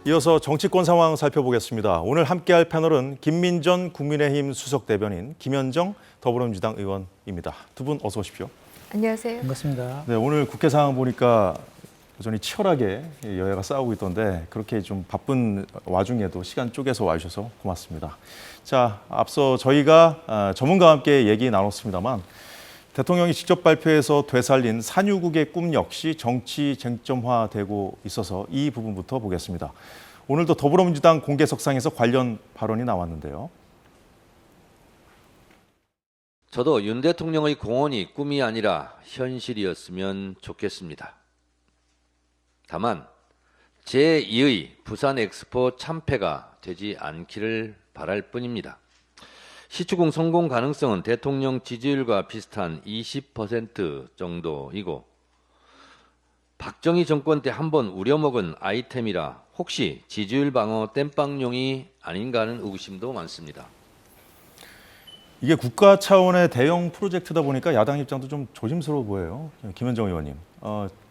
이어서 정치권 상황 살펴보겠습니다. 오늘 함께할 패널은 김민전 국민의힘 수석대변인, 김현정 더불어민주당 의원입니다. 두 분 어서 오십시오. 안녕하세요. 반갑습니다. 네, 오늘 국회 상황 보니까 여전히 치열하게 여야가 싸우고 있던데 그렇게 좀 바쁜 와중에도 시간 쪼개서 와주셔서 고맙습니다. 자, 앞서 저희가 전문가와 함께 얘기 나눴습니다만 대통령이 직접 발표해서 되살린 산유국의 꿈 역시 정치 쟁점화되고 있어서 이 부분부터 보겠습니다. 오늘도 더불어민주당 공개석상에서 관련 발언이 나왔는데요. 저도 윤 대통령의 공언이 꿈이 아니라 현실이었으면 좋겠습니다. 다만 제2의 부산 엑스포 참패가 되지 않기를 바랄 뿐입니다. 시추공 성공 가능성은 대통령 지지율과 비슷한 20% 정도이고 박정희 정권 때 한 번 우려먹은 아이템이라 혹시 지지율 방어 땜빵용이 아닌가 하는 의구심도 많습니다. 이게 국가 차원의 대형 프로젝트다 보니까 야당 입장도 좀 조심스러워 보여요. 김현정 의원님.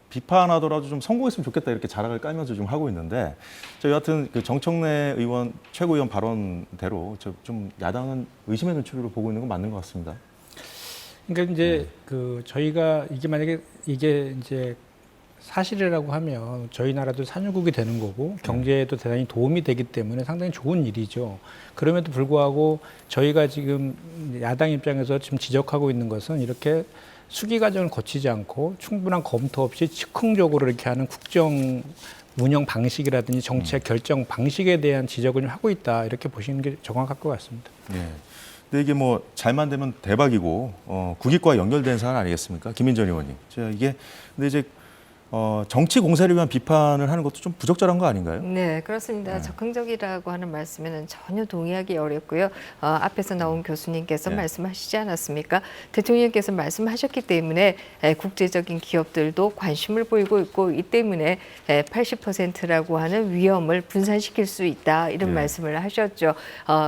비판하더라도 좀 성공했으면 좋겠다 이렇게 자락을 깔면서 좀 하고 있는데 저희 같은 그 정청래 의원 최고위원 발언대로 좀 야당은 의심의 눈초리로 보고 있는 건 맞는 것 같습니다. 그러니까 이제 그 저희가 이게 만약에 이게 이제 사실이라고 하면 저희 나라도 산유국이 되는 거고 경제에도 대단히 도움이 되기 때문에 상당히 좋은 일이죠. 그럼에도 불구하고 저희가 지금 야당 입장에서 지금 지적하고 있는 것은 이렇게 수기 과정을 거치지 않고 충분한 검토 없이 즉흥적으로 이렇게 하는 국정 운영 방식이라든지 정책 결정 방식에 대한 지적을 좀 하고 있다 이렇게 보시는 게 정확할 것 같습니다. 네. 근데 이게 뭐 잘만 되면 대박이고 국익과 연결된 사안 아니겠습니까, 김민전 의원님? 제가 이게 근데 이제 정치 공세를 위한 비판을 하는 것도 좀 부적절한 거 아닌가요? 네, 그렇습니다. 네. 적극적이라고 하는 말씀에는 전혀 동의하기 어렵고요. 앞에서 나온 교수님께서 네. 말씀하시지 않았습니까? 대통령께서 말씀하셨기 때문에 국제적인 기업들도 관심을 보이고 있고 이 때문에 80%라고 하는 위험을 분산시킬 수 있다 이런 네. 말씀을 하셨죠.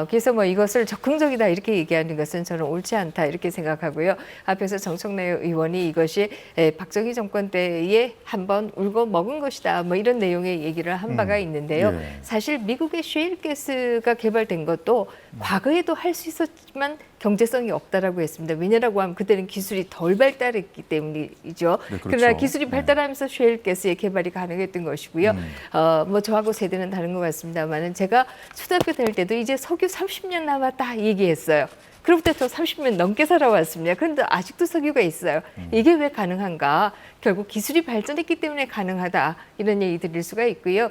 그래서 뭐 이것을 적극적이다 이렇게 얘기하는 것은 저는 옳지 않다 이렇게 생각하고요. 앞에서 정청래 의원이 이것이 박정희 정권 때에 한번 울고 먹은 것이다. 뭐 이런 내용의 얘기를 한 바가 있는데요. 예. 사실 미국의 셰일가스가 개발된 것도 과거에도 할 수 있었지만 경제성이 없다라고 했습니다. 왜냐라고 하면 그때는 기술이 덜 발달했기 때문이죠. 네, 그렇죠. 그러나 기술이 발달하면서 셰일가스의 개발이 가능했던 것이고요. 뭐 저하고 세대는 다른 것 같습니다만은 제가 초등학교 다닐 때도 이제 석유 30년 남았다 얘기했어요. 그로부터 30년 넘게 살아왔습니다. 그런데 아직도 석유가 있어요. 이게 왜 가능한가? 결국 기술이 발전했기 때문에 가능하다. 이런 얘기 드릴 수가 있고요.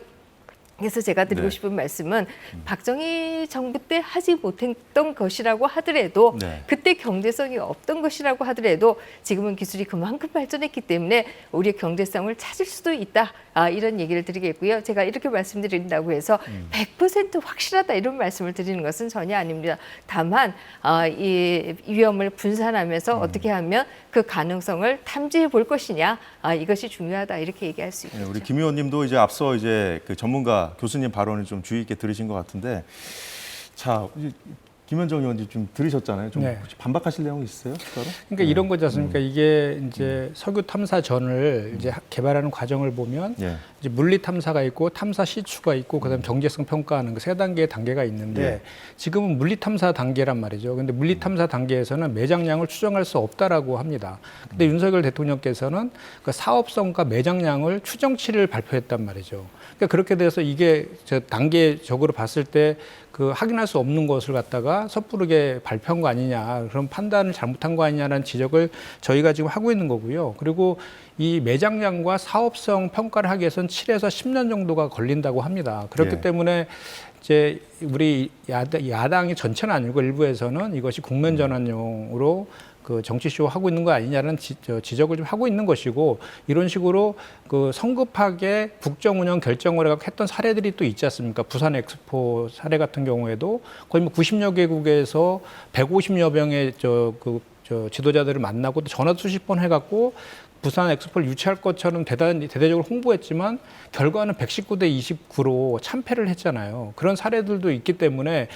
그래서 제가 드리고 네. 싶은 말씀은 박정희 정부 때 하지 못했던 것이라고 하더라도 네. 그때 경제성이 없던 것이라고 하더라도 지금은 기술이 그만큼 발전했기 때문에 우리의 경제성을 찾을 수도 있다. 이런 얘기를 드리겠고요. 제가 이렇게 말씀드린다고 해서 100% 확실하다 이런 말씀을 드리는 것은 전혀 아닙니다. 다만 이 위험을 분산하면서 어떻게 하면 그 가능성을 탐지해 볼 것이냐 이것이 중요하다 이렇게 얘기할 수 있겠죠. 네, 우리 김 의원님도 이제 앞서 이제 그 전문가 교수님 발언을 좀 주의 있게 들으신 것 같은데, 자, 김현정 의원님 좀 들으셨잖아요. 좀 네. 혹시 반박하실 내용 있으세요? 추가로? 그러니까 이런 거지 않습니까? 이게 이제 석유 탐사전을 이제 개발하는 과정을 보면 예. 이제 물리 탐사가 있고 탐사 시추가 있고 그다음 경제성 평가하는 그 세 단계의 단계가 있는데 예. 지금은 물리 탐사 단계란 말이죠. 근데 물리 탐사 단계에서는 매장량을 추정할 수 없다라고 합니다. 근데 윤석열 대통령께서는 그 사업성과 매장량을 추정치를 발표했단 말이죠. 그러니까 그렇게 돼서 이게 저 단계적으로 봤을 때 그 확인할 수 없는 것을 갖다가 섣부르게 발표한 거 아니냐, 그런 판단을 잘못한 거 아니냐라는 지적을 저희가 지금 하고 있는 거고요. 그리고 이 매장량과 사업성 평가를 하기 위해서는 7에서 10년 정도가 걸린다고 합니다. 그렇기 예. 때문에 이제 우리 야당이 전체는 아니고 일부에서는 이것이 국면 전환용으로 그 정치쇼 하고 있는 거 아니냐는 지적을 좀 하고 있는 것이고, 이런 식으로 그 성급하게 국정 운영 결정을 해서 했던 사례들이 또 있지 않습니까? 부산 엑스포 사례 같은 경우에도 거의 뭐 90여 개국에서 150여 명의 지도자들을 만나고 또 전화 수십 번 해갖고 부산 엑스포를 유치할 것처럼 대대적으로 홍보했지만 결과는 119대 29로 참패를 했잖아요. 그런 사례들도 있기 때문에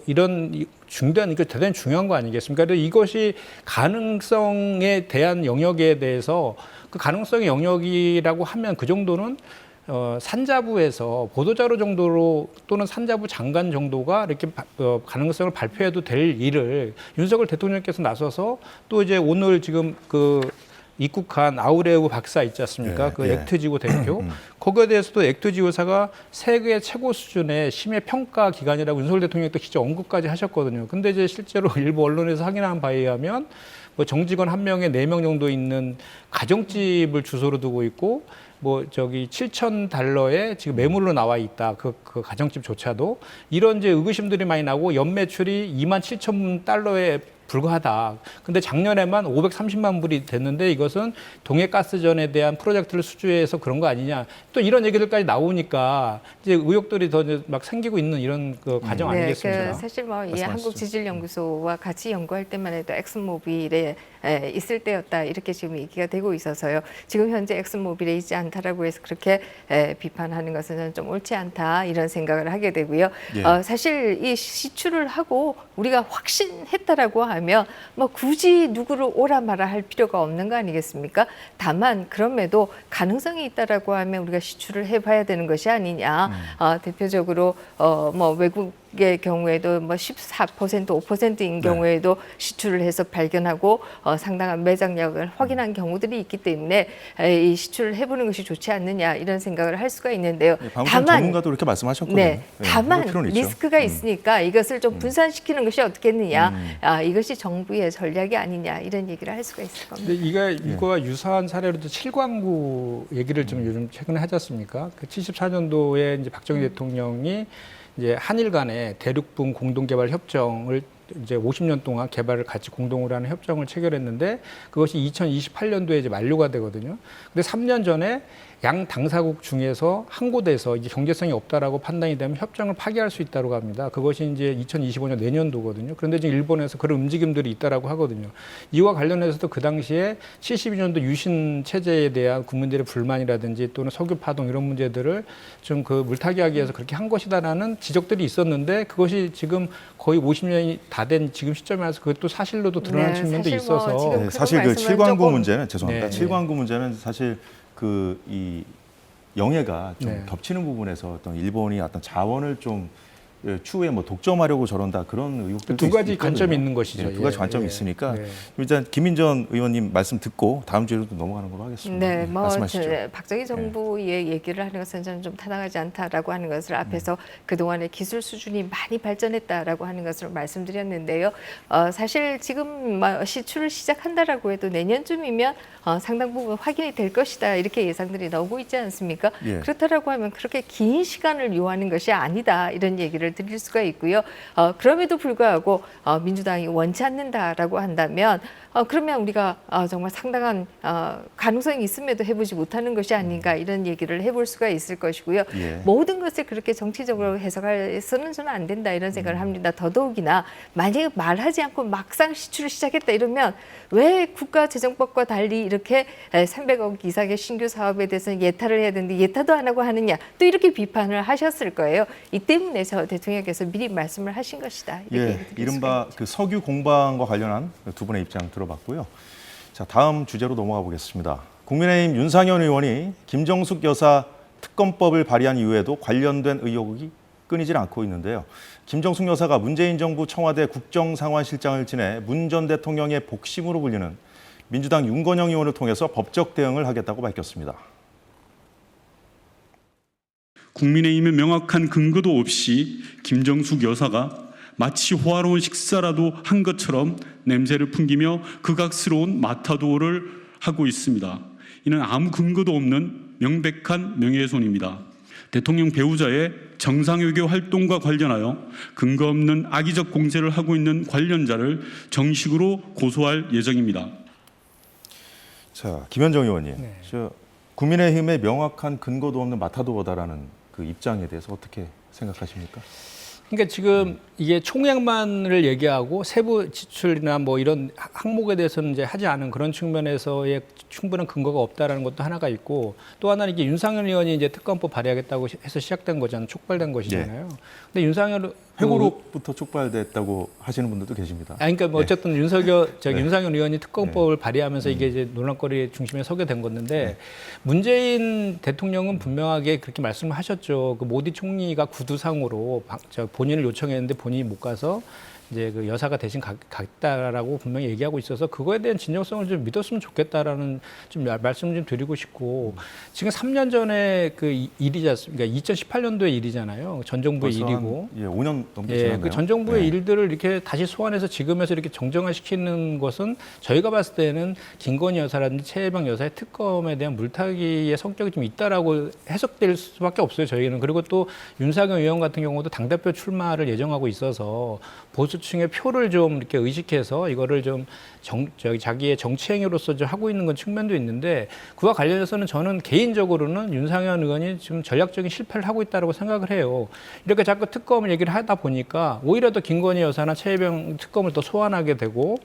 이런 중대한, 이거 대단히 중요한 거 아니겠습니까? 그래서 이것이 가능성에 대한 영역에 대해서 그 가능성의 영역이라고 하면 그 정도는 산자부에서 보도자료 정도로 또는 산자부 장관 정도가 이렇게 가능성을 발표해도 될 일을 윤석열 대통령께서 나서서 또 이제 오늘 지금 그 입국한 아우레우 박사 있지 않습니까? 그 액트지구 대표. 거기에 대해서도 액트지구사가 세계 최고 수준의 심해 평가 기관이라고 윤석열 대통령이 또 직접 언급까지 하셨거든요. 근데 이제 실제로 일부 언론에서 확인한 바에 의하면 뭐 정직원 한 명에 4명 정도 있는 가정집을 주소로 두고 있고 뭐 저기 $7,000에 지금 매물로 나와 있다. 그 가정집조차도 이런 이제 의구심들이 많이 나고 연매출이 $27,000에 불과하다. 근데 작년에만 530만 불이 됐는데 이것은 동해가스전에 대한 프로젝트를 수주해서 그런 거 아니냐. 또 이런 얘기들까지 나오니까 이제 의혹들이 더 막 생기고 있는 이런 그 과정 아니겠습니까? 사실 뭐 이 한국지질연구소와 같이 연구할 때만 해도 엑슨모빌에 있을 때였다 이렇게 지금 얘기가 되고 있어서요. 지금 현재 엑슨모빌에 있지 않다라고 해서 그렇게 비판하는 것은 좀 옳지 않다 이런 생각을 하게 되고요. 사실 이 시추를 하고 우리가 확신했다라고 하면 뭐 굳이 누구를 오라 마라 할 필요가 없는 거 아니겠습니까? 다만 그럼에도 가능성이 있다라고 하면 우리가 시추를 해봐야 되는 것이 아니냐. 대표적으로 뭐 외국의 경우에도 뭐 14%, 5%인 경우에도 시추를 해서 발견하고 상당한 매장력을 확인한 경우들이 있기 때문에 이 시추를 해보는 것이 좋지 않느냐 이런 생각을 할 수가 있는데요. 다만 전문가도 이렇게 말씀하셨거든요. 다만 리스크가 있으니까 이것을 좀 분산시키는 것이 어떻겠느냐. 이것이 정부의 전략이 아니냐 이런 얘기를 할 수가 있을 겁니다. 근데 이거와 유사한 사례로도 7광구 얘기를 좀 요즘 최근에 하지 않습니까? 그 74년도에 이제 박정희 대통령이 이제 한일 간의 대륙분 공동개발 협정을 이제 50년 동안 개발을 같이 공동으로 하는 협정을 체결했는데 그것이 2028년도에 이제 만료가 되거든요. 근데 3년 전에 양 당사국 중에서 한 곳에서 이게 경제성이 없다라고 판단이 되면 협정을 파기할 수 있다고 합니다. 그것이 이제 2025년 내년도거든요. 그런데 지금 일본에서 그런 움직임들이 있다라고 하거든요. 이와 관련해서도 그 당시에 72년도 유신 체제에 대한 국민들의 불만이라든지 또는 석유 파동 이런 문제들을 좀 그 물타기하기 위해서 그렇게 한 것이다라는 지적들이 있었는데 그것이 지금 거의 50년이 다 된 지금 시점에 와서 그것도 사실로도 드러나는 측면도 있어서 사실 그 7광구 문제는 네. 죄송합니다. 7광구 문제는 사실 그 이 영해가 좀 겹치는 부분에서 어떤 일본이 어떤 자원을 좀 추후에 뭐 독점하려고 저런다 그런 의혹들도 두 가지 있거든요. 관점이 있는 것이죠. 두 가지 관점이 있으니까 일단 김민전 의원님 말씀 듣고 다음 주에도 넘어가는 걸로 하겠습니다. 네, 뭐 말씀하시죠. 박정희 정부의 얘기를 하는 것은 저는 좀 타당하지 않다라고 하는 것을 앞에서 그동안의 기술 수준이 많이 발전했다라고 하는 것을 말씀드렸는데요. 사실 지금 시추를 시작한다라고 해도 내년쯤이면 상당 부분 확인이 될 것이다 이렇게 예상들이 나오고 있지 않습니까? 그렇다라고 하면 그렇게 긴 시간을 요하는 것이 아니다 이런 얘기를 드릴 수가 있고요. 그럼에도 불구하고 민주당이 원치 않는다라고 한다면 그러면 우리가 정말 상당한 가능성이 있음에도 해보지 못하는 것이 아닌가 이런 얘기를 해볼 수가 있을 것이고요. 모든 것을 그렇게 정치적으로 해석해서는 저는 안 된다 이런 생각을 합니다. 더더욱이나 만약에 말하지 않고 막상 시추를 시작했다 이러면 왜 국가재정법과 달리 이렇게 300억 이상의 신규 사업에 대해서는 예타를 해야 되는데 예타도 안 하고 하느냐 또 이렇게 비판을 하셨을 거예요. 이 때문에 저 대통령께서 미리 말씀을 하신 것이다. 이른바 그 석유 공방과 관련한 두 분의 입장 들어봤고요. 자, 다음 주제로 넘어가 보겠습니다. 국민의힘 윤상현 의원이 김정숙 여사 특검법을 발의한 이후에도 관련된 의혹이 끊이질 않고 있는데요. 김정숙 여사가 문재인 정부 청와대 국정상황실장을 지내 문 전 대통령의 복심으로 불리는 민주당 윤건영 의원을 통해서 법적 대응을 하겠다고 밝혔습니다. 국민의힘의 명확한 근거도 없이 김정숙 여사가 마치 호화로운 식사라도 한 것처럼 냄새를 풍기며 극악스러운 마타도어를 하고 있습니다. 이는 아무 근거도 없는 명백한 명예훼손입니다. 대통령 배우자의 정상외교 활동과 관련하여 근거 없는 악의적 공세를 하고 있는 관련자를 정식으로 고소할 예정입니다. 자, 김현정 의원님, 국민의힘의 명확한 근거도 없는 마타도어다라는 그 입장에 대해서 어떻게 생각하십니까? 그러니까 지금 이게 총액만을 얘기하고 세부 지출이나 뭐 이런 항목에 대해서는 이제 하지 않은 그런 측면에서의 충분한 근거가 없다라는 것도 하나가 있고 또 하나는 이게 윤상현 의원이 이제 특검법 발의하겠다고 해서 시작된 거잖아요. 촉발된 것이잖아요. 근데 윤상현 회고록부터 촉발됐다고 하시는 분들도 계십니다. 그러니까 뭐 네. 어쨌든 윤석열 의원이 특검법을 발의하면서 이게 이제 논란거리의 중심에 서게 된 건데 문재인 대통령은 분명하게 그렇게 말씀을 하셨죠. 그 모디 총리가 구두상으로 본인을 요청했는데 본인이 못 가서 이제 그 여사가 대신 갔다라고 분명히 얘기하고 있어서 그거에 대한 진정성을 좀 믿었으면 좋겠다라는 좀 말씀을 좀 드리고 싶고 지금 3년 전에 그 일이지 않습니까? 2018년도의 일이잖아요. 전 정부의 일이고. 5년 넘게 예, 지났네요. 그 전 정부의 네. 일들을 이렇게 다시 소환해서 지금에서 이렇게 정정화시키는 것은 저희가 봤을 때는 김건희 여사라든지 최혜병 여사의 특검에 대한 물타기의 성격이 좀 있다라고 해석될 수밖에 없어요. 저희는. 그리고 또 윤석열 의원 같은 경우도 당대표 출마를 예정하고 있어서 보수층의 표를 좀 이렇게 의식해서 이거를 좀 자기의 정치 행위로서 좀 하고 있는 건 측면도 있는데 그와 관련해서는 저는 개인적으로는 윤상현 의원이 지금 전략적인 실패를 하고 있다고 생각을 해요. 이렇게 자꾸 특검을 얘기를 하다 보니까 오히려 더 김건희 여사나 최혜병 특검을 더 소환하게 되고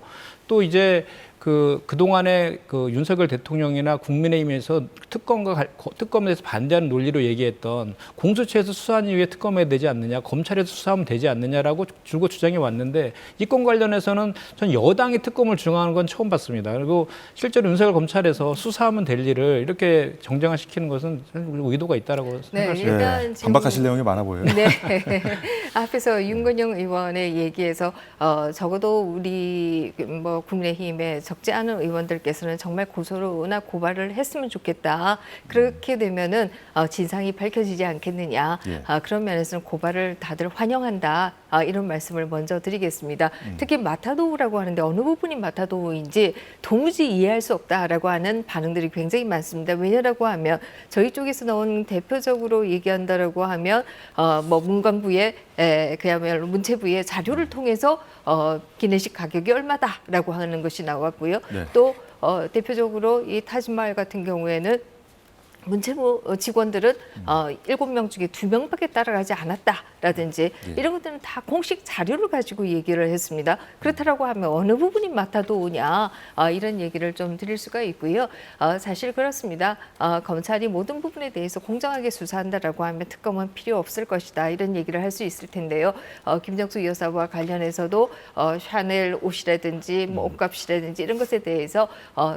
또 이제 그동안에 그 윤석열 대통령이나 국민의힘에서 특검에 대해서 반대하는 논리로 얘기했던 공수처에서 수사한 이후에 특검에 되지 않느냐, 검찰에서 수사하면 되지 않느냐라고 줄곧 주장해 왔는데 이 건 관련해서는 전 여당이 특검을 주장하는 건 처음 봤습니다. 그리고 실제로 윤석열 검찰에서 수사하면 될 일을 이렇게 정쟁화시키는 것은 의도가 있다라고 생각합니다. 일단 지금 반박하실 내용이 많아 보여요. 네. 앞에서 윤건영 의원의 얘기에서 적어도 우리 뭐 국민의힘의 적지 않은 의원들께서는 정말 고소나 고발을 했으면 좋겠다. 그렇게 되면은 진상이 밝혀지지 않겠느냐. 예. 그런 면에서는 고발을 다들 환영한다. 이런 말씀을 먼저 드리겠습니다. 특히 마타도우라고 하는데 어느 부분이 마타도우인지 도무지 이해할 수 없다라고 하는 반응들이 굉장히 많습니다. 왜냐라고 하면 저희 쪽에서 나온 대표적으로 얘기한다라고 하면 뭐 문광부의 그야말로 문체부의 자료를 통해서 기내식 가격이 얼마다라고 하는 것이 나왔고요. 네. 또 대표적으로 이 타지마할 같은 경우에는 문체부 직원들은 7명 중에 2명밖에 따라가지 않았다라든지 이런 것들은 다 공식 자료를 가지고 얘기를 했습니다. 그렇다라고 하면 어느 부분이 맡아도냐 이런 얘기를 좀 드릴 수가 있고요. 사실 그렇습니다. 검찰이 모든 부분에 대해서 공정하게 수사한다라고 하면 특검은 필요 없을 것이다 이런 얘기를 할 수 있을 텐데요. 김정수 여사와 관련해서도 샤넬 옷이라든지 뭐 옷값이라든지 이런 것에 대해서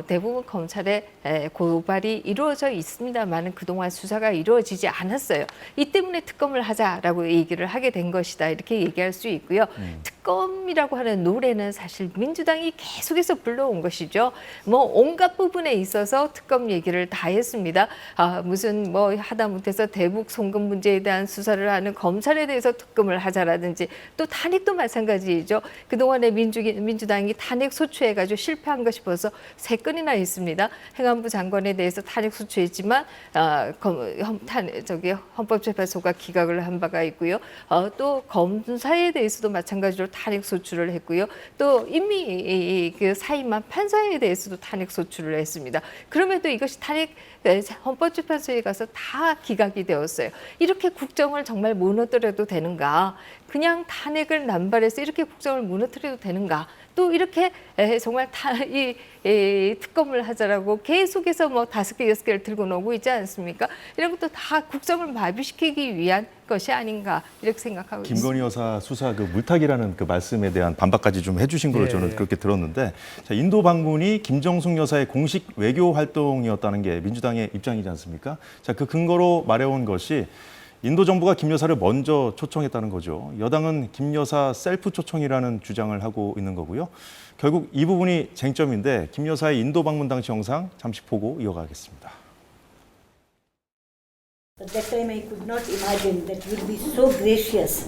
대부분 검찰의 고발이 이루어져 있습니다. 많은 그동안 수사가 이루어지지 않았어요. 이 때문에 특검을 하자라고 얘기를 하게 된 것이다. 이렇게 얘기할 수 있고요. 특검이라고 하는 노래는 사실 민주당이 계속해서 불러온 것이죠. 뭐 온갖 부분에 있어서 특검 얘기를 다 했습니다. 무슨 뭐 하다못해서 대북 송금 문제에 대한 수사를 하는 검찰에 대해서 특검을 하자라든지 또 탄핵도 마찬가지죠. 그동안에 민주당이 탄핵 소추해가지고 실패한 것이 벌써 3건이나 있습니다. 행안부 장관에 대해서 탄핵 소추했지만 헌법재판소가 기각을 한 바가 있고요. 또 검사에 대해서도 마찬가지로 탄핵 소추를 했고요. 또 임미 그 사임한 판사에 대해서도 탄핵 소추를 했습니다. 그럼에도 이것이 헌법재판소에 가서 다 기각이 되었어요. 이렇게 국정을 정말 무너뜨려도 되는가? 그냥 탄핵을 남발해서 이렇게 국정을 무너뜨려도 되는가? 또 이렇게 정말 특검을 하자라고 계속해서 뭐 5개, 6개를 들고 나오고 있지 않습니까? 이런 것도 다 국정을 마비시키기 위한 것이 아닌가 이렇게 생각하고 있습니다. 김건희 여사 수사 그 물타기라는 그 말씀에 대한 반박까지 좀 해주신 걸로 저는 그렇게 들었는데 자, 인도 방문이 김정숙 여사의 공식 외교 활동이었다는 게 민주당의 입장이지 않습니까? 자, 그 근거로 말해온 것이 인도 정부가 김 여사를 먼저 초청했다는 거죠. 여당은 김 여사 셀프 초청이라는 주장을 하고 있는 거고요. 결국 이 부분이 쟁점인데 김 여사의 인도 방문 당시 영상 잠시 보고 이어가겠습니다. At that time, I could not imagine that you will be so gracious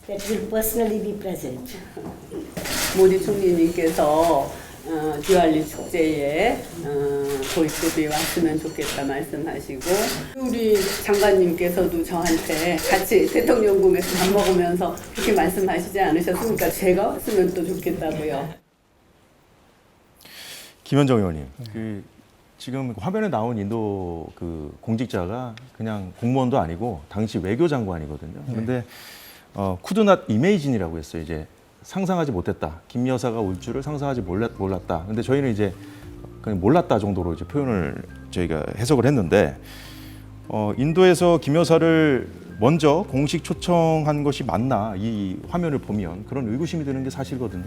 that you will personally be present. 모디 총리님께서 디왈리 축제에 골프비 왔으면 좋겠다 말씀하시고 우리 장관님께서도 저한테 같이 대통령궁에서 밥 먹으면서 그렇게 말씀하시지 않으셨습니까? 제가 왔으면 또 좋겠다고요. 김현정 의원님, 지금 화면에 나온 인도 그 공직자가 그냥 공무원도 아니고 당시 외교장관이거든요. 그런데 쿠드낫 이메이진이라고 했어요. 이제 상상하지 못했다. 김 여사가 올 줄을 상상하지 몰랐다. 근데 저희는 이제 그냥 몰랐다 정도로 이제 표현을 저희가 해석을 했는데 인도에서 김 여사를 먼저 공식 초청한 것이 맞나 이 화면을 보면 그런 의구심이 드는 게 사실거든요.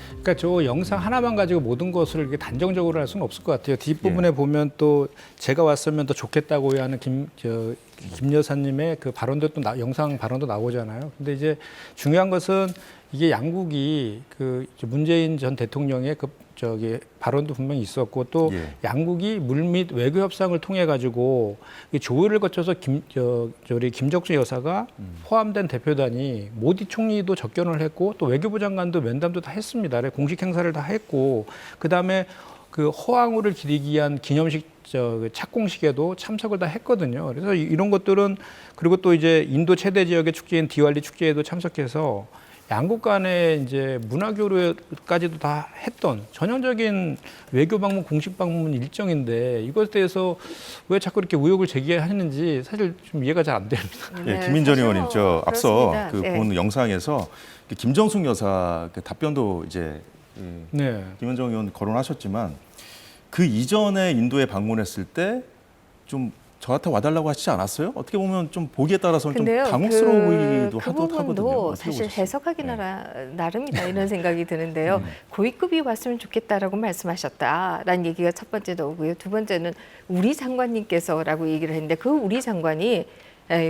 그러니까 저 영상 하나만 가지고 모든 것을 이렇게 단정적으로 할 수는 없을 것 같아요. 뒷부분에 보면 또 제가 왔으면 더 좋겠다고 하는 김 여사님의 그 발언도 또 영상 발언도 나오잖아요. 근데 이제 중요한 것은 이게 양국이 그 문재인 전 대통령의 그 발언도 분명히 있었고 또 예. 양국이 물밑 외교 협상을 통해 가지고 조율을 거쳐서 우리 김정수 여사가 포함된 대표단이 모디 총리도 접견을 했고 또 외교부 장관도 면담도 다 했습니다. 공식 행사를 다 했고 그다음에 그 허황우를 기리기 위한 기념식 착공식에도 참석을 다 했거든요. 그래서 이런 것들은 그리고 또 이제 인도 최대 지역의 축제인 디왈리 축제에도 참석해서 양국 간의 이제 문화 교류까지도 다 했던 전형적인 외교 방문 공식 방문 일정인데 이것에 대해서 왜 자꾸 이렇게 의혹을 제기하는지 사실 좀 이해가 잘 안 됩니다. 예, 김민전 사실 의원님, 저 앞서 그렇습니다. 그 네. 본 영상에서 그 김정숙 여사 그 답변도 이제 네. 김현정 의원 거론하셨지만 그 이전에 인도에 방문했을 때 좀 저한테 와달라고 하시지 않았어요? 어떻게 보면 좀 보기에 따라서는 좀 근데요, 당혹스러워 보이기도 그 하거든요. 부분도 어떻게 사실 보셨어요? 해석하기 네. 나름이다 이런 생각이 드는데요. 고위급이 왔으면 좋겠다라고 말씀하셨다라는 얘기가 첫 번째 나오고요. 두 번째는 우리 장관님께서라고 얘기를 했는데 그 우리 장관이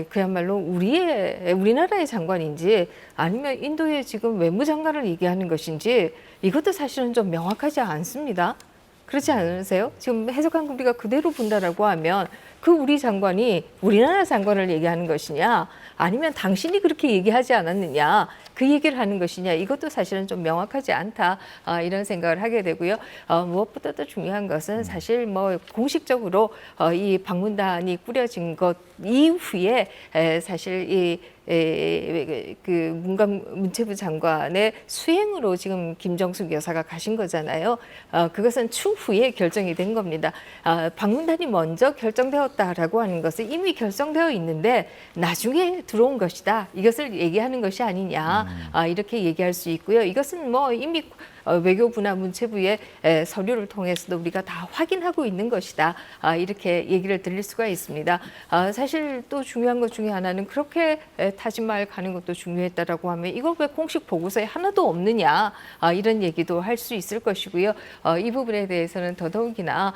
그야말로 우리나라의 장관인지 아니면 인도의 지금 외무장관을 얘기하는 것인지 이것도 사실은 좀 명확하지 않습니다. 그렇지 않으세요? 지금 해석한 우리가 그대로 본다라고 하면 그 우리 장관이 우리나라 장관을 얘기하는 것이냐 아니면 당신이 그렇게 얘기하지 않았느냐 그 얘기를 하는 것이냐 이것도 사실은 좀 명확하지 않다 이런 생각을 하게 되고요. 무엇보다도 중요한 것은 사실 뭐 공식적으로 이 방문단이 꾸려진 것 이후에 사실 그 문체부 장관의 수행으로 지금 김정숙 여사가 가신 거잖아요. 그것은 추후에 결정이 된 겁니다. 방문단이 먼저 결정되었다라고 하는 것은 이미 결정되어 있는데 나중에 들어온 것이다. 이것을 얘기하는 것이 아니냐 이렇게 얘기할 수 있고요. 이것은 뭐 이미 외교부나 문체부의 서류를 통해서도 우리가 다 확인하고 있는 것이다. 이렇게 얘기를 드릴 수가 있습니다. 사실 또 중요한 것 중에 하나는 그렇게 타지마을 가는 것도 중요했다라고 하면 이걸 왜 공식 보고서에 하나도 없느냐 이런 얘기도 할 수 있을 것이고요. 이 부분에 대해서는 더더욱이나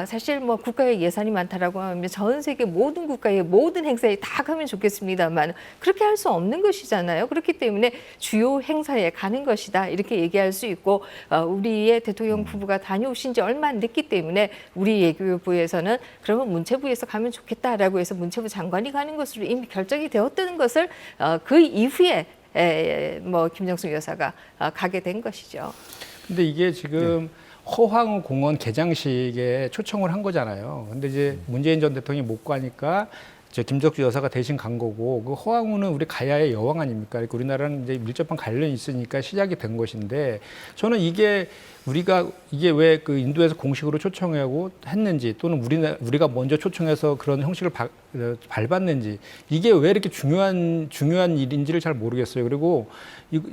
사실 뭐 국가의 예산이 많다라고 하면 전 세계 모든 국가의 모든 행사에 다 가면 좋겠습니다만 그렇게 할 수 없는 것이잖아요. 그렇기 때문에 주요 행사에 가는 것이다 이렇게 얘기할 수 있고 우리의 대통령 후보가 다녀오신 지 얼마 안 됐기 때문에 우리 외교부에서는 그러면 문체부에서 가면 좋겠다라고 해서 문체부 장관이 가는 것으로 이미 결정이 되었다는 것을 그 이후에 뭐 김정숙 여사가 가게 된 것이죠. 근데 이게 지금 허황우 공원 개장식에 초청을 한 거잖아요. 근데 이제 문재인 전 대통령이 못 가니까 김정숙 여사가 대신 간 거고 그 허황우는 우리 가야의 여왕 아닙니까? 그러니까 우리나라는 이제 밀접한 관련이 있으니까 시작이 된 것인데 저는 이게 왜 그 인도에서 공식으로 초청하고 했는지 또는 우리가 먼저 초청해서 그런 형식을 밟았는지 이게 왜 이렇게 중요한 일인지를 잘 모르겠어요. 그리고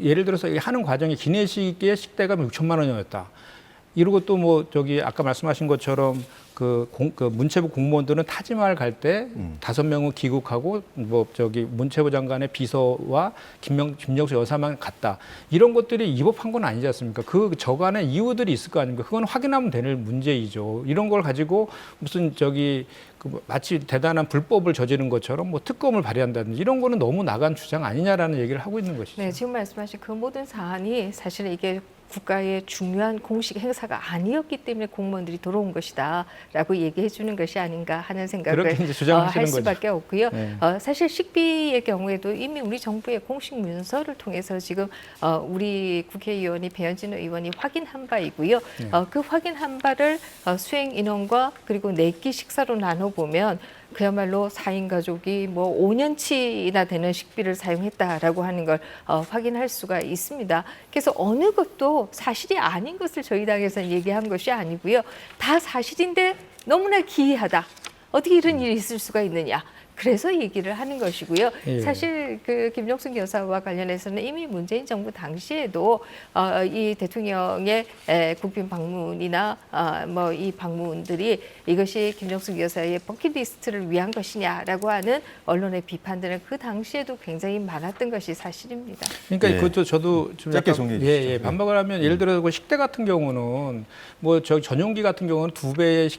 예를 들어서 하는 과정에 기내식의 식대가 6천만 원이었다. 이러고 또 뭐 아까 말씀하신 것처럼 그 문체부 공무원들은 타지마을 갈 때 5명은 귀국하고 문체부 장관의 비서와 김정숙 여사만 갔다. 이런 것들이 위법한 건 아니지 않습니까? 그 저간의 이유들이 있을 거 아닙니까? 그건 확인하면 되는 문제이죠. 이런 걸 가지고 무슨 마치 대단한 불법을 저지른 것처럼 뭐 특검을 발휘한다든지 이런 거는 너무 나간 주장 아니냐라는 얘기를 하고 있는 것이죠. 네, 지금 말씀하신 그 모든 사안이 사실은 이게 국가의 중요한 공식 행사가 아니었기 때문에 공무원들이 들어온 것이다라고 얘기해 주는 것이 아닌가 하는 생각을 그렇게 이제 주장하시는 할 수밖에 없고요. 네. 사실 식비의 경우에도 이미 우리 정부의 공식 문서를 통해서 지금 우리 국회의원이 배현진 의원이 확인한 바이고요. 네. 그 확인한 바를 수행 인원과 그리고 4끼 식사로 나눠보면 그야말로 4인 가족이 뭐 5년치나 되는 식비를 사용했다라고 하는 걸 확인할 수가 있습니다. 그래서 어느 것도 사실이 아닌 것을 저희 당에서는 얘기한 것이 아니고요. 다 사실인데 너무나 기이하다. 어떻게 이런 일이 있을 수가 있느냐. 그래서 얘기를 하는 것이고요. 예. 사실 그 김정숙 여사와 관련해서는 이미 문재인 정부 당시에도 이 대통령의 국빈 방문이나 뭐 이 방문들이 이것이 김정숙 여사의 버킷리스트를 위한 것이냐라고 하는 언론의 비판들은 그 당시에도 굉장히 많았던 것이 사실입니다. 그러니까 예. 그것도 저도 좀 짧게 약간 정리해 주시죠. 예, 반박을 하면 예를 들어 그 식대 같은 경우는 뭐 저 전용기 같은 경우는 2배의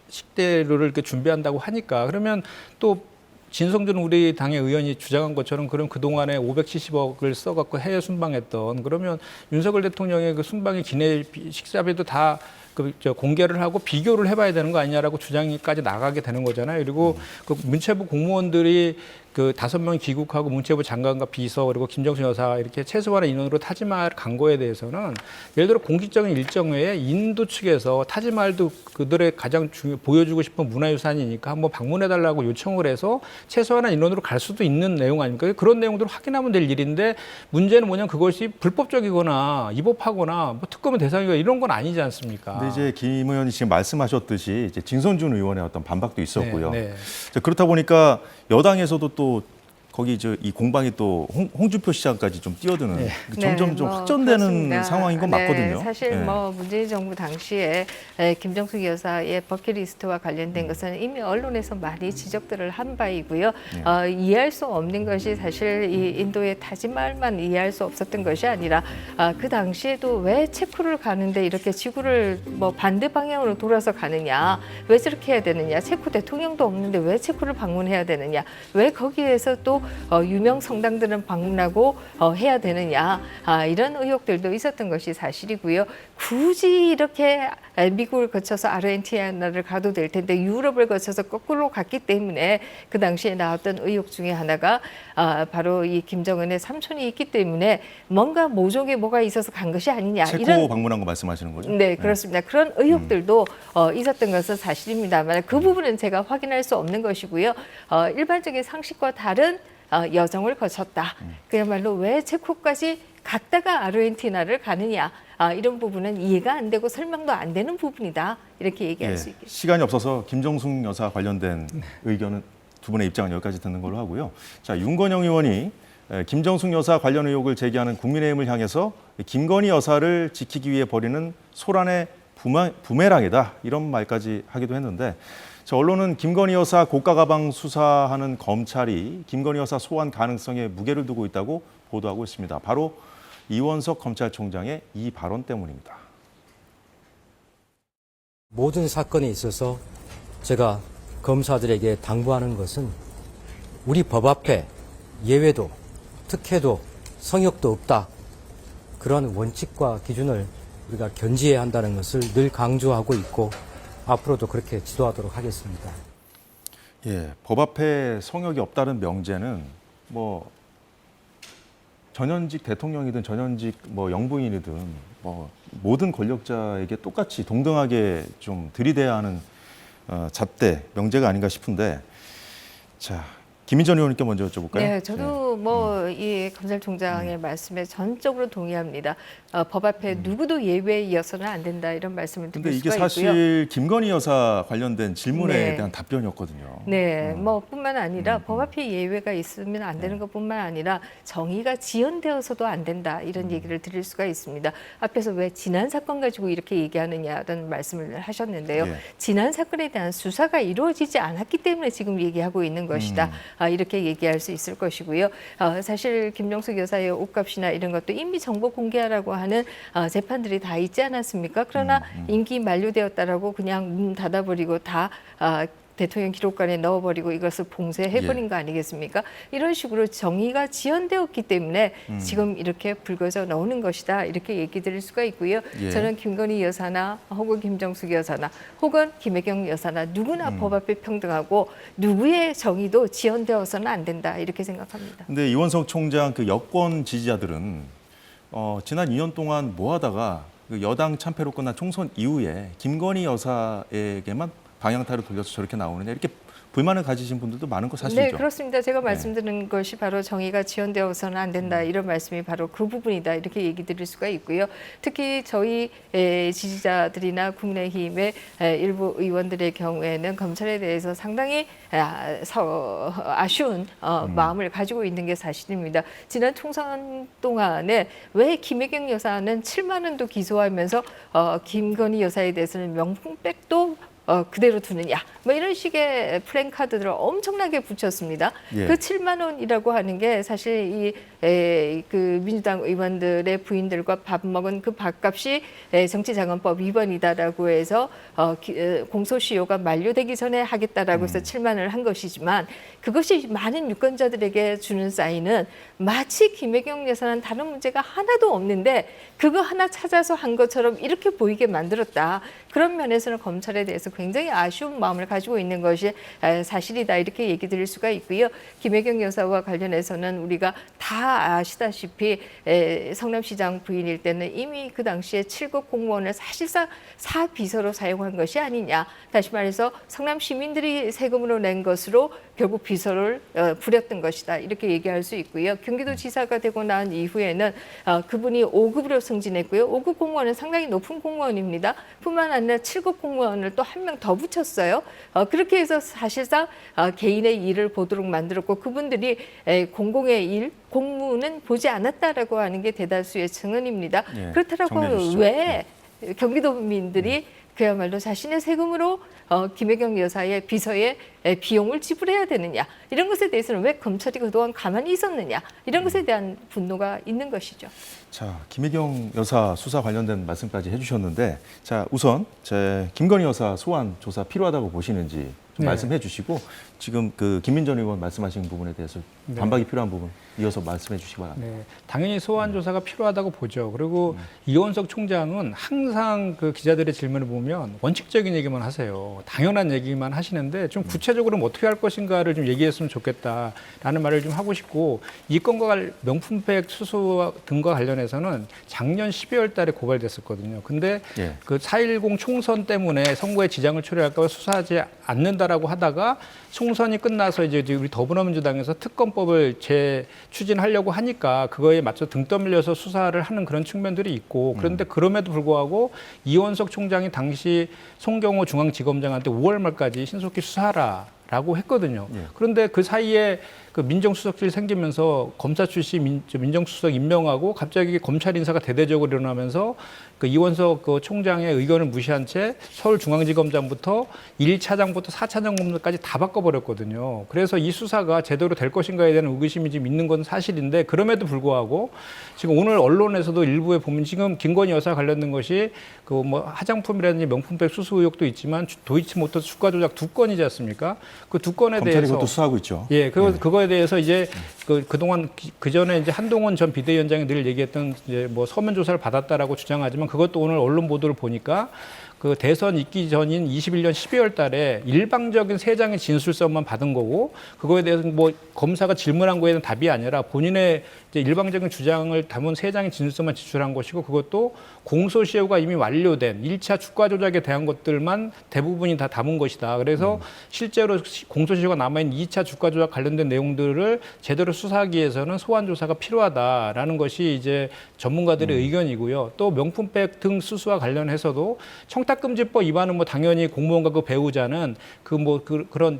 식대를 이렇게 준비한다고 하니까 그러면 또 진성준 우리 당의 의원이 주장한 것처럼 그럼 그동안에 570억을 써갖고 해외 순방했던 그러면 윤석열 대통령의 그 순방의 기내 식사비도 다 공개를 하고 비교를 해봐야 되는 거 아니냐라고 주장까지 나가게 되는 거잖아요. 그리고 그 문체부 공무원들이 그 5명 귀국하고 문체부 장관과 비서 그리고 김정숙 여사 이렇게 최소한의 인원으로 타지마을 간 거에 대해서는 예를 들어 공식적인 일정 외에 인도 측에서 타지마을도 그들의 가장 보여주고 싶은 문화유산이니까 한번 방문해달라고 요청을 해서 최소한의 인원으로 갈 수도 있는 내용 아닙니까? 그런 내용들을 확인하면 될 일인데 문제는 뭐냐면 그것이 불법적이거나 위법하거나 뭐 특검의 대상이거나 이런 건 아니지 않습니까? 근데 이제 김 의원이 지금 말씀하셨듯이 이제 진성준 의원의 어떤 반박도 있었고요. 네, 네. 자, 그렇다 보니까 여당에서도 또 거기 이 공방이 또 홍준표 시장까지 좀 뛰어드는 점점 좀 확전되는 그렇습니다. 상황인 건 맞거든요. 사실 네. 뭐 문재인 정부 당시에 김정숙 여사의 버킷리스트와 관련된 것은 이미 언론에서 많이 지적들을 한 바이고요. 이해할 수 없는 것이 사실 이 인도의 타지마할만 이해할 수 없었던 것이 아니라 그 당시에도 왜 체코를 가는데 이렇게 지구를 뭐 반대 방향으로 돌아서 가느냐, 왜 저렇게 해야 되느냐, 체코 대통령도 없는데 왜 체코를 방문해야 되느냐, 왜 거기에서 또 유명 성당들은 방문하고 해야 되느냐 이런 의혹들도 있었던 것이 사실이고요. 굳이 이렇게 미국을 거쳐서 아르헨티나를 가도 될 텐데 유럽을 거쳐서 거꾸로 갔기 때문에 그 당시에 나왔던 의혹 중에 하나가 바로 이 김정은의 삼촌이 있기 때문에 뭔가 모종에 뭐가 있어서 간 것이 아니냐. 체코 방문한 거 말씀하시는 거죠? 네, 그렇습니다. 그런 의혹들도 있었던 것은 사실입니다만 그 부분은 제가 확인할 수 없는 것이고요. 일반적인 상식과 다른 여정을 거쳤다. 그야말로 왜 체코까지 갔다가 아르헨티나를 가느냐. 이런 부분은 이해가 안 되고 설명도 안 되는 부분이다. 이렇게 얘기할 수 있겠습니다. 시간이 없어서 김정숙 여사 관련된 의견은 두 분의 입장은 여기까지 듣는 걸로 하고요. 자, 윤건영 의원이 김정숙 여사 관련 의혹을 제기하는 국민의힘을 향해서 김건희 여사를 지키기 위해 벌이는 소란의 부메랑이다. 이런 말까지 하기도 했는데 자, 언론은 김건희 여사 고가 가방 수사하는 검찰이 김건희 여사 소환 가능성에 무게를 두고 있다고 보도하고 있습니다. 바로 이원석 검찰총장의 이 발언 때문입니다. 모든 사건에 있어서 제가 검사들에게 당부하는 것은 우리 법 앞에 예외도 특혜도 성역도 없다. 그런 원칙과 기준을 우리가 견지해야 한다는 것을 늘 강조하고 있고 앞으로도 그렇게 지도하도록 하겠습니다. 예, 법 앞에 성역이 없다는 명제는 뭐 전현직 대통령이든 전현직 뭐 영부인이든 뭐 모든 권력자에게 똑같이 동등하게 좀 들이대야 하는 잣대 명제가 아닌가 싶은데 자. 김인전 의원님께 먼저 여쭤볼까요? 네, 저도 뭐 이 검찰총장의 말씀에 전적으로 동의합니다. 법 앞에 누구도 예외이어서는 안 된다 이런 말씀을 드릴 근데 이게 수가 사실 있고요. 김건희 여사 관련된 질문에 네. 대한 답변이었거든요. 네, 뭐 뿐만 아니라 법 앞에 예외가 있으면 안 되는 것뿐만 아니라 정의가 지연되어서도 안 된다 이런 얘기를 드릴 수가 있습니다. 앞에서 왜 지난 사건 가지고 이렇게 얘기하느냐는 말씀을 하셨는데요. 예. 지난 사건에 대한 수사가 이루어지지 않았기 때문에 지금 얘기하고 있는 것이다. 이렇게 얘기할 수 있을 것이고요. 사실 김정숙 여사의 옷값이나 이런 것도 이미 정보 공개하라고 하는 재판들이 다 있지 않았습니까? 그러나 임기 만료되었다라고 그냥 문 닫아버리고 다 대통령 기록관에 넣어버리고 이것을 봉쇄해버린 거 아니겠습니까? 이런 식으로 정의가 지연되었기 때문에 지금 이렇게 불거져 나오는 것이다. 이렇게 얘기 드릴 수가 있고요. 예. 저는 김건희 여사나 혹은 김정숙 여사나 혹은 김혜경 여사나 누구나 법 앞에 평등하고 누구의 정의도 지연되어서는 안 된다. 이렇게 생각합니다. 근데 이원석 총장 그 여권 지지자들은 지난 2년 동안 뭐 하다가 그 여당 참패로 끝난 총선 이후에 김건희 여사에게만 방향타를 돌려서 저렇게 나오느냐 이렇게 불만을 가지신 분들도 많은 거 사실이죠. 네, 그렇습니다. 제가 말씀드린 것이 바로 정의가 지연되어서는 안 된다. 이런 말씀이 바로 그 부분이다. 이렇게 얘기 드릴 수가 있고요. 특히 저희 지지자들이나 국민의힘의 일부 의원들의 경우에는 검찰에 대해서 상당히 아쉬운 마음을 가지고 있는 게 사실입니다. 지난 총선 동안에 왜 김혜경 여사는 7만 원도 기소하면서 김건희 여사에 대해서는 명품백도 그대로 두느냐, 뭐 이런 식의 플랜카드들을 엄청나게 붙였습니다. 예. 그 7만 원이라고 하는 게 사실 그 민주당 의원들의 부인들과 밥 먹은 그 밥값이 정치자금법 위반이다라고 해서 공소시효가 만료되기 전에 하겠다라고 해서 7만 원을 한 것이지만 그것이 많은 유권자들에게 주는 사인은 마치 김혜경 여사는 다른 문제가 하나도 없는데 그거 하나 찾아서 한 것처럼 이렇게 보이게 만들었다. 그런 면에서는 검찰에 대해서 굉장히 아쉬운 마음을 가지고 있는 것이 사실이다. 이렇게 얘기 드릴 수가 있고요. 김혜경 여사와 관련해서는 우리가 다 아시다시피 성남시장 부인일 때는 이미 그 당시에 7급 공무원을 사실상 사비서로 사용한 것이 아니냐. 다시 말해서 성남 시민들이 세금으로 낸 것으로 결국 비서를 부렸던 것이다. 이렇게 얘기할 수 있고요. 경기도지사가 되고 난 이후에는 그분이 5급으로 승진했고요. 5급 공무원은 상당히 높은 공무원입니다. 뿐만 아니라 7급 공무원을 또 한 명 더 붙였어요. 그렇게 해서 사실상 개인의 일을 보도록 만들었고 그분들이 공공의 일, 공무는 보지 않았다라고 하는 게 대다수의 증언입니다. 예, 그렇다고 정리해 주시죠. 왜 경기도민들이 그야말로 자신의 세금으로 김혜경 여사의 비서의 비용을 지불해야 되느냐. 이런 것에 대해서는 왜 검찰이 그동안 가만히 있었느냐. 이런 것에 대한 분노가 있는 것이죠. 자, 김혜경 여사 수사 관련된 말씀까지 해주셨는데, 자, 우선 김건희 여사 소환 조사 필요하다고 보시는지 좀 네. 말씀해 주시고, 지금 그 김민전 의원 말씀하신 부분에 대해서 반박이 필요한 부분 이어서 말씀해 주시기 바랍니다. 네, 당연히 소환 조사가 필요하다고 보죠. 그리고 이원석 총장은 항상 그 기자들의 질문을 보면 원칙적인 얘기만 하세요. 당연한 얘기만 하시는데 좀 구체적으로 어떻게 할 것인가를 좀 얘기했으면 좋겠다라는 말을 좀 하고 싶고, 이 건과 명품백 수수 등과 관련해서는 작년 12월 달에 고발됐었거든요. 근데 예. 그 4.10 총선 때문에 선거에 지장을 초래할까 봐 수사하지 않는다라고 하다가 총선이 끝나서 이제 우리 더불어민주당에서 특검법을 추진하려고 하니까 그거에 맞춰 등 떠밀려서 수사를 하는 그런 측면들이 있고, 그런데 그럼에도 불구하고 이원석 총장이 당시 송경호 중앙지검장한테 5월 말까지 신속히 수사하라라고 했거든요. 예. 그런데 그 사이에 그 민정수석실이 생기면서 검사 출신 민정수석 임명하고 갑자기 검찰 인사가 대대적으로 일어나면서 그 이원석 그 총장의 의견을 무시한 채 서울중앙지검장부터 1차장부터 4차장 검사까지 다 바꿔버렸거든요. 그래서 이 수사가 제대로 될 것인가에 대한 의구심이 지금 있는 건 사실인데, 그럼에도 불구하고 지금 오늘 언론에서도 일부에 보면 지금 김건희 여사 관련된 것이 그 뭐 화장품이라든지 명품백 수수 의혹도 있지만 도이치모터스 주가 조작 2건이지 않습니까? 그 2건에 검찰이 대해서 그것도 수사하고 있죠. 예, 그거에 대해서 이제 그동안 그 전에 이제 한동훈 전 비대위원장이 늘 얘기했던 이제 뭐 서면 조사를 받았다라고 주장하지만, 그것도 오늘 언론 보도를 보니까 그 대선 있기 전인 21년 12월 달에 일방적인 3장의 진술서만 받은 거고, 그거에 대해서 뭐 검사가 질문한 거에는 답이 아니라 본인의 이제 일방적인 주장을 담은 3장의 진술서만 제출한 것이고, 그것도 공소시효가 이미 완료된 1차 주가 조작에 대한 것들만 대부분이 다 담은 것이다. 그래서 실제로 공소시효가 남아있는 2차 주가 조작 관련된 내용들을 제대로 수사하기 위해서는 소환 조사가 필요하다라는 것이 이제 전문가들의 의견이고요. 또 명품백 등 수수와 관련해서도 청탁금지법 위반은 뭐 당연히 공무원과 그 배우자는 그런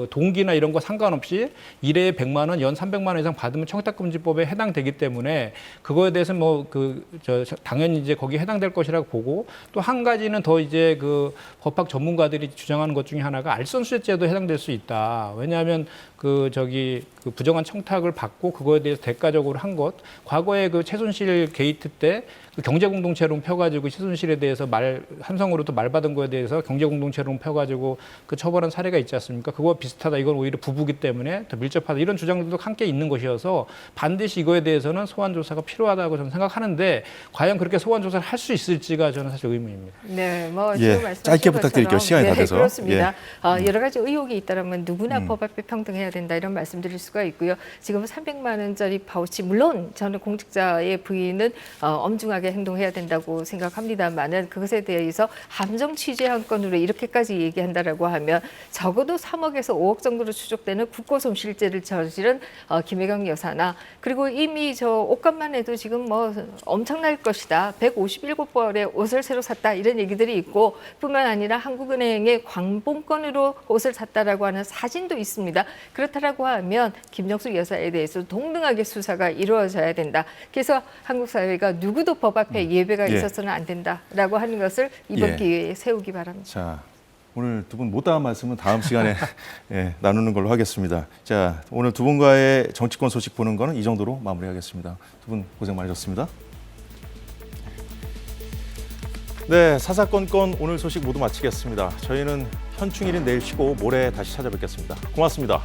동기나 이런 거 상관없이 1회에 100만 원, 연 300만 원 이상 받으면 청탁금지법에 해당되기 때문에 그거에 대해서 당연히 이제 거기에 해당될 것이라고 보고, 또 한 가지는 더 이제 그 법학 전문가들이 주장하는 것 중에 하나가 알선수재죄도 해당될 수 있다. 왜냐하면 그 부정한 청탁을 받고 그거에 대해서 대가적으로 한 것, 과거에 그 최순실 게이트 때 그 경제공동체론 펴가지고 최순실에 대해서 삼성으로부터 말 받은 거에 대해서 경제공동체론 펴가지고 그 처벌한 사례가 있지 않습니까? 그거와 비슷하다. 이건 오히려 부부기 때문에 더 밀접하다. 이런 주장들도 함께 있는 것이어서 반드시 이거에 대해서는 소환 조사가 필요하다고 저는 생각하는데, 과연 그렇게 소환 조사를 할 수 있을지가 저는 사실 의문입니다. 네, 뭐 예, 지금 말씀하신 짧게 부탁드릴게요. 것처럼, 시간이 다 네, 돼서. 그렇습니다. 여러 가지 의혹이 있다면 누구나 법 앞에 평등해야 된다 이런 말씀드릴 수가 있고요. 지금 300만 원짜리 파우치 물론 저는 공직자의 부인은 엄중하게 행동해야 된다고 생각합니다만은 그것에 대해서 함정 취재 한 건으로 이렇게까지 얘기한다라고 하면 적어도 3억에서 5억 정도로 추적되는 국고손실죄를 저지른 김혜경 여사나 그리고 이미 저 옷값만 해도 지금 뭐 엄청날 것이다. 157벌의 옷을 새로 샀다 이런 얘기들이 있고 뿐만 아니라 한국은행의 광봉권으로 옷을 샀다라고 하는 사진도 있습니다. 그렇다라고 하면 김정숙 여사에 대해서 동등하게 수사가 이루어져야 된다. 그래서 한국 사회가 누구도 법 앞에 예배가 예. 있어서는 안 된다라고 하는 것을 이번 예. 기회에 세우기 바랍니다. 자, 오늘 두 분 못다한 말씀은 다음 시간에 예, 나누는 걸로 하겠습니다. 자, 오늘 두 분과의 정치권 소식 보는 거는 이 정도로 마무리하겠습니다. 두 분 고생 많으셨습니다. 네, 사사건건 오늘 소식 모두 마치겠습니다. 저희는 현충일인 내일 쉬고 모레 다시 찾아뵙겠습니다. 고맙습니다.